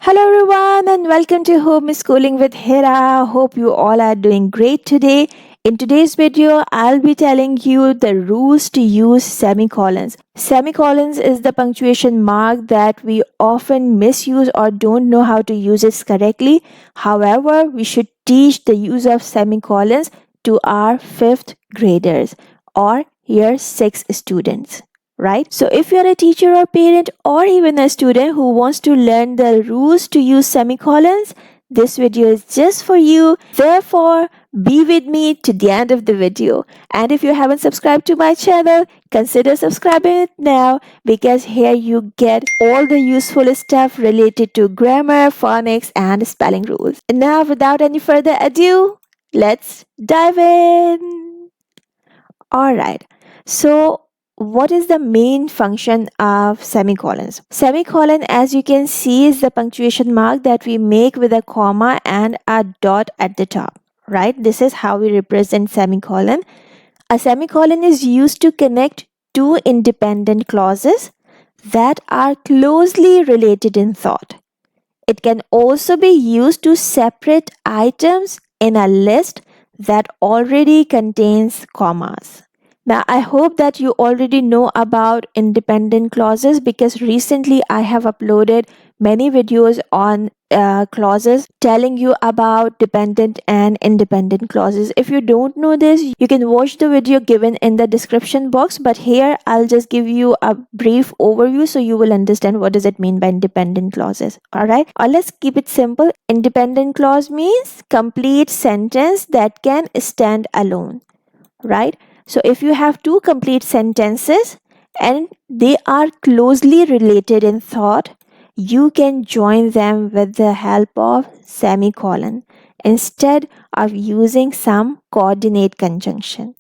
Hello everyone and welcome to Homeschooling with Hira. Hope you all are doing great today. In today's video, I'll be telling you the rules to use semicolons. Semicolons is the punctuation mark that we often misuse or don't know how to use it correctly. However, we should teach the use of semicolons to our 5th graders or year 6 students, right? So if you're a teacher or parent or even a student who wants to learn the rules to use semicolons, this video is just for you. Therefore, be with me to the end of the video. And if you haven't subscribed to my channel, consider subscribing it now because here you get all the useful stuff related to grammar, phonics, and spelling rules. And now, without any further ado, let's dive in. Alright, so what is the main function of semicolons? Semicolon, as you can see, is the punctuation mark that we make with a comma and a dot at the top, right? This is how we represent semicolon. A semicolon is used to connect two independent clauses that are closely related in thought. It can also be used to separate items in a list that already contains commas. Now, I hope that you already know about independent clauses because recently I have uploaded many videos on clauses telling you about dependent and independent clauses. If you don't know this, you can watch the video given in the description box, but here I'll just give you a brief overview so you will understand what does it mean by independent clauses. All right, or let's keep it simple. Independent clause means complete sentence that can stand alone, right? So if you have two complete sentences and they are closely related in thought, you can join them with the help of semicolon instead of using some coordinate conjunction,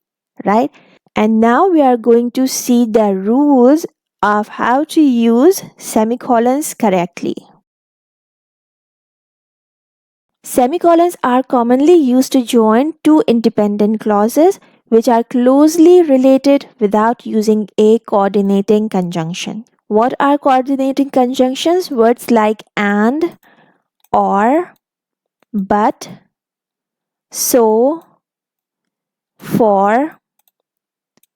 right? And now we are going to see the rules of how to use semicolons correctly. Semicolons are commonly used to join two independent clauses which are closely related without using a coordinating conjunction. What are coordinating conjunctions? Words like and, or, but, so, for,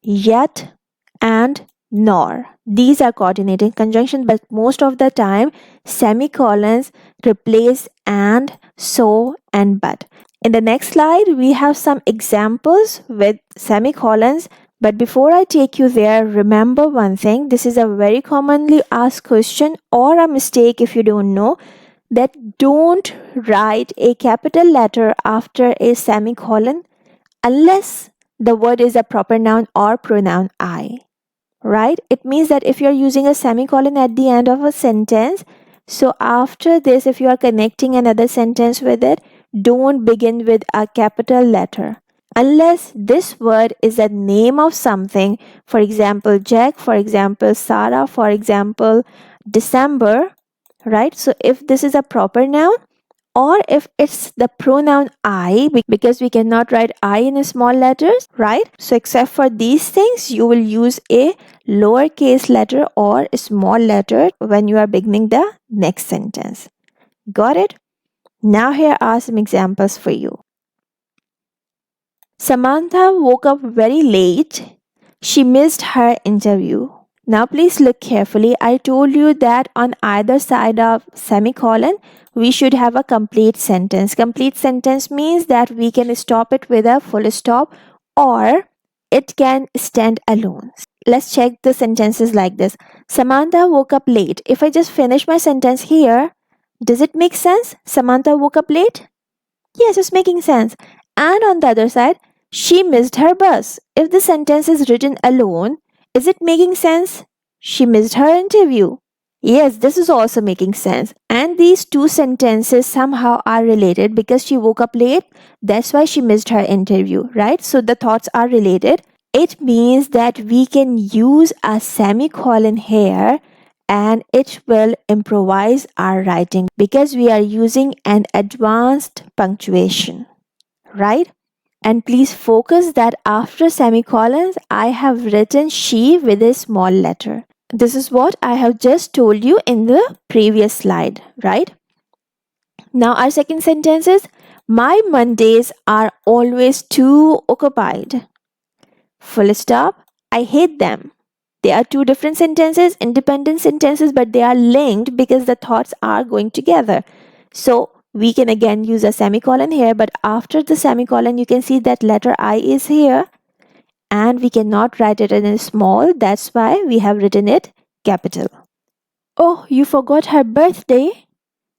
yet, and nor. These are coordinating conjunctions, but most of the time semicolons replace and, so, and but. In the next slide, we have some examples with semicolons. But before I take you there, remember one thing. This is a very commonly asked question or a mistake if you don't know, that don't write a capital letter after a semicolon unless the word is a proper noun or pronoun I, right? It means that if you're using a semicolon at the end of a sentence, so after this, if you are connecting another sentence with it, don't begin with a capital letter unless this word is a name of something. For example, Jack, for example, Sarah, for example, December, right? So if this is a proper noun, or if it's the pronoun I, because we cannot write I in small letters, right? So except for these things, you will use a lowercase letter or a small letter when you are beginning the next sentence. Got it? Now here are some examples for you. Samantha woke up very late. She missed her interview. Now please look carefully. I told you that on either side of semicolon, we should have a complete sentence. Complete sentence means that we can stop it with a full stop or it can stand alone. Let's check the sentences like this. Samantha woke up late. If I just finish my sentence here, does it make sense? Samantha woke up late? Yes, it's making sense. And on the other side, she missed her bus. If the sentence is written alone, is it making sense? She missed her interview. Yes, this is also making sense. And these two sentences somehow are related because she woke up late. That's why she missed her interview, right? So the thoughts are related. It means that we can use a semicolon here and it will improvise our writing because we are using an advanced punctuation, right? And please focus that after semicolons, I have written she with a small letter. This is what I have just told you in the previous slide, right? Now our second sentence is, my Mondays are always too occupied. Full stop. I hate them. They are two different sentences, independent sentences, but they are linked because the thoughts are going together. So we can again use a semicolon here, but after the semicolon, you can see that letter I is here and we cannot write it in small. That's why we have written it capital. Oh, you forgot her birthday?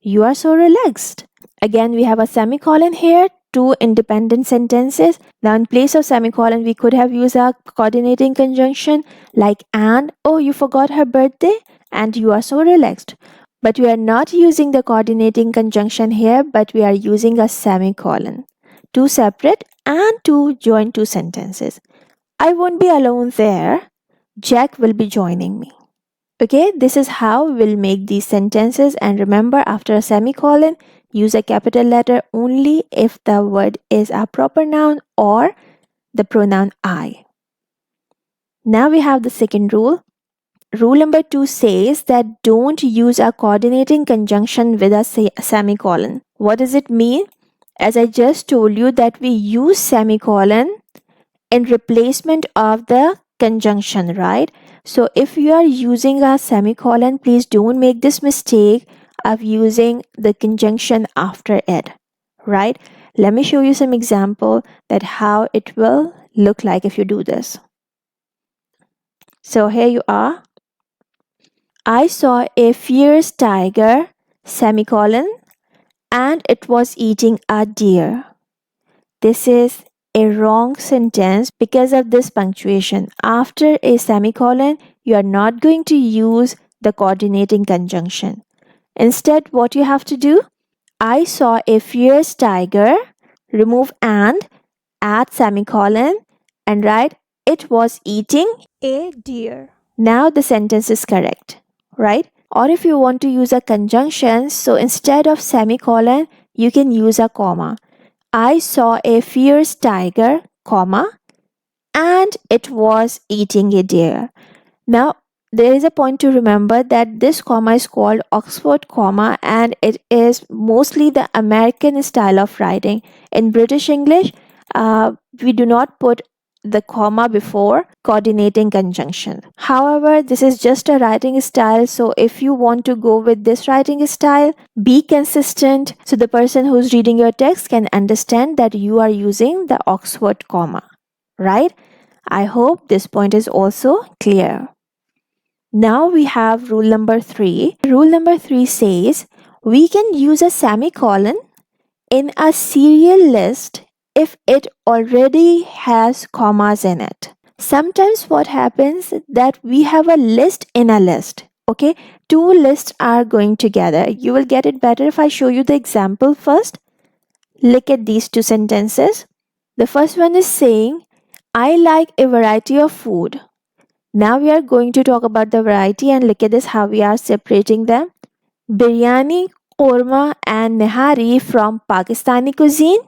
You are so relaxed. Again, we have a semicolon here, two independent sentences. Now, in place of semicolon, we could have used a coordinating conjunction like and. Oh, you forgot her birthday? And you are so relaxed. But we are not using the coordinating conjunction here, but we are using a semicolon. Two separate and two join two sentences. I won't be alone there. Jack will be joining me. Okay, this is how we'll make these sentences, and remember, after a semicolon, use a capital letter only if the word is a proper noun or the pronoun I. Now we have the second rule. Rule number 2 says that don't use a coordinating conjunction with a semicolon. What does it mean? As I just told you that we use semicolon in replacement of the conjunction, right? So if you are using a semicolon, please don't make this mistake of using the conjunction after it, right? Let me show you some example that how it will look like if you do this. So here you are. I saw a fierce tiger, semicolon, and it was eating a deer. This is a wrong sentence because of this punctuation. After a semicolon, you are not going to use the coordinating conjunction. Instead, what you have to do, I saw a fierce tiger, remove and, add semicolon, and write it was eating a deer. Now the sentence is correct, right? Or if you want to use a conjunction, so instead of semicolon, you can use a comma. I saw a fierce tiger, comma, and it was eating a deer. Now, there is a point to remember that this comma is called Oxford comma, and it is mostly the American style of writing. In British English, we do not put the comma before coordinating conjunction. However, this is just a writing style, so if you want to go with this writing style, be consistent so the person who's reading your text can understand that you are using the Oxford comma, right? I hope this point is also clear. Now we have rule number 3. Rule number 3 says we can use a semicolon in a serial list if it already has commas in it. Sometimes what happens that we have a list in a list. Okay, two lists are going together. You will get it better if I show you the example first. Look at these two sentences. The first one is saying, I like a variety of food. Now we are going to talk about the variety, and look at this how we are separating them. Biryani, korma and nihari from Pakistani cuisine.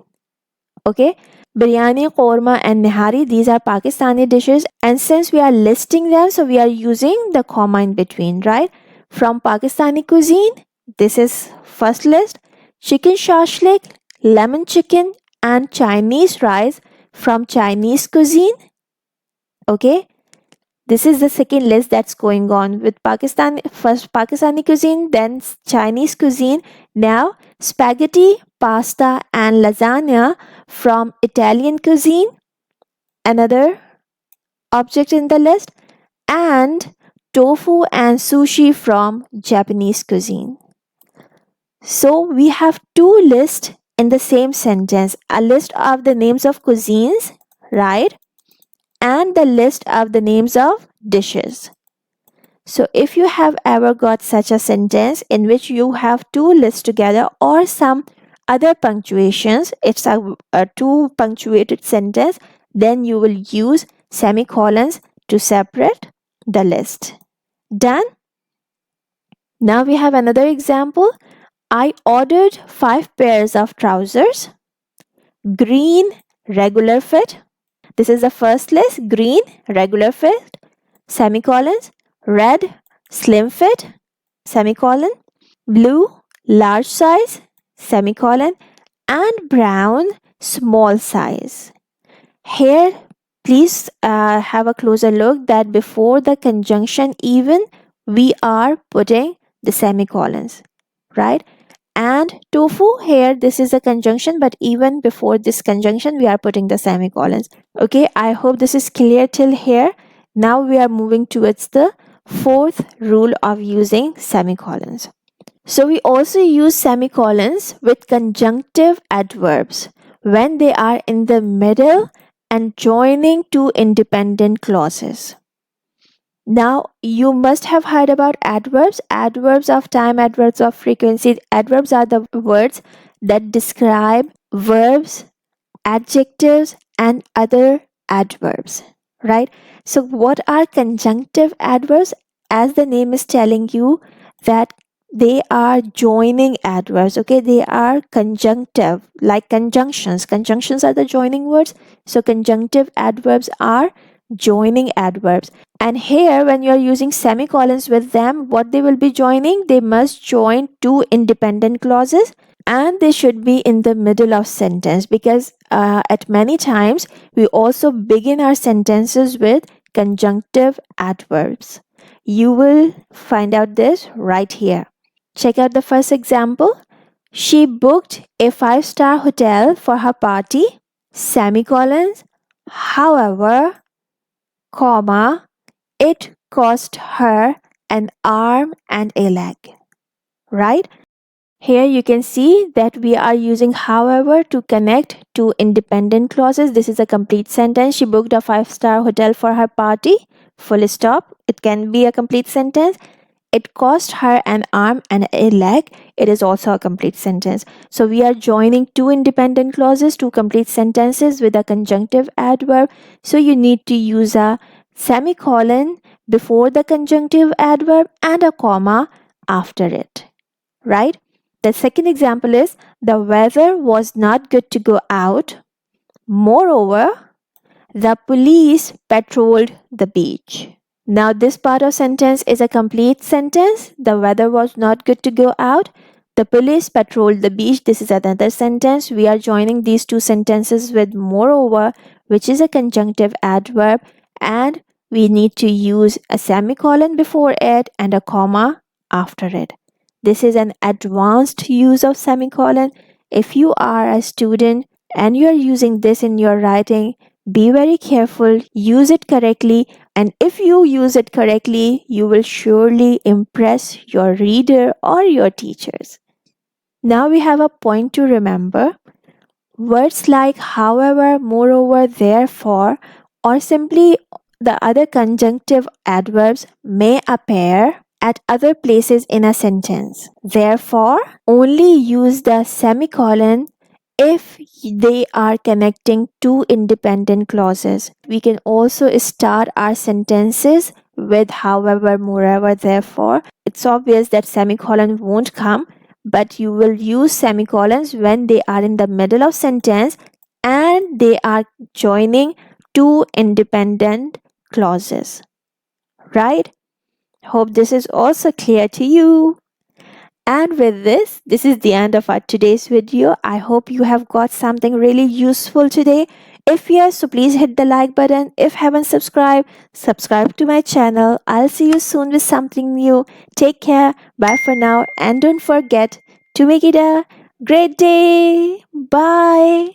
Okay, biryani, korma and nihari, these are Pakistani dishes, and since we are listing them, so we are using the comma in between, right? From Pakistani cuisine, this is first list. Chicken shashlik, lemon chicken and Chinese rice from Chinese cuisine. Okay, this is the second list that's going on with Pakistan. First Pakistani cuisine, then Chinese cuisine. Now spaghetti, pasta and lasagna from Italian cuisine. Another object in the list, and tofu and sushi from Japanese cuisine. So we have two lists in the same sentence. A list of the names of cuisines, right? And the list of the names of dishes. So if you have ever got such a sentence in which you have two lists together or some other punctuations, it's a two punctuated sentence, then you will use semicolons to separate the list. Done? Now we have another example. I ordered 5 pairs of trousers. Green, regular fit. This is the first list. Green, regular fit, semicolons. Red, slim fit, semicolon. Blue, large size, semicolon, and brown, small size. Here, please have a closer look that before the conjunction even, we are putting the semicolons, right? And tofu, here this is a conjunction, but even before this conjunction, we are putting the semicolons. Okay, I hope this is clear till here. Now we are moving towards the fourth rule of using semicolons. So we also use semicolons with conjunctive adverbs when they are in the middle and joining two independent clauses. Now, you must have heard about adverbs. Adverbs of time, adverbs of frequency. Adverbs are the words that describe verbs, adjectives, and other adverbs, right? So, what are conjunctive adverbs? As the name is telling you, that they are joining adverbs, okay? They are conjunctive, like conjunctions. Conjunctions are the joining words. So, conjunctive adverbs are joining adverbs. And here, when you are using semicolons with them, what they will be joining? They must join two independent clauses, and they should be in the middle of sentence, because at many times we also begin our sentences with conjunctive adverbs. You will find out this right here. Check out the first example. She booked a 5-star hotel for her party, semicolons. However, comma, it cost her an arm and a leg, right? Here you can see that we are using however to connect two independent clauses. This is a complete sentence. She booked a 5-star hotel for her party. Full stop. It can be a complete sentence. It cost her an arm and a leg. It is also a complete sentence. So we are joining two independent clauses, two complete sentences with a conjunctive adverb. So you need to use a semicolon before the conjunctive adverb and a comma after it, right? The second example is the weather was not good to go out. Moreover, the police patrolled the beach. Now, this part of sentence is a complete sentence. The weather was not good to go out. The police patrolled the beach. This is another sentence. We are joining these two sentences with moreover, which is a conjunctive adverb, and we need to use a semicolon before it and a comma after it. This is an advanced use of semicolon. If you are a student and you are using this in your writing, be very careful, use it correctly, and if you use it correctly, you will surely impress your reader or your teachers. Now we have a point to remember. Words like however, moreover, therefore, or simply the other conjunctive adverbs may appear at other places in a sentence. Therefore, only use the semicolon if they are connecting two independent clauses. We can also start our sentences with however, moreover, therefore. It's obvious that semicolon won't come, but you will use semicolons when they are in the middle of sentence and they are joining two independent clauses, right? Hope this is also clear to you. And with this is the end of our today's video. I hope you have got something really useful today. If yes, so please hit the like button. If haven't subscribed, subscribe to my channel. I'll see you soon with something new. Take care. Bye for now. And don't forget to make it a great day. Bye.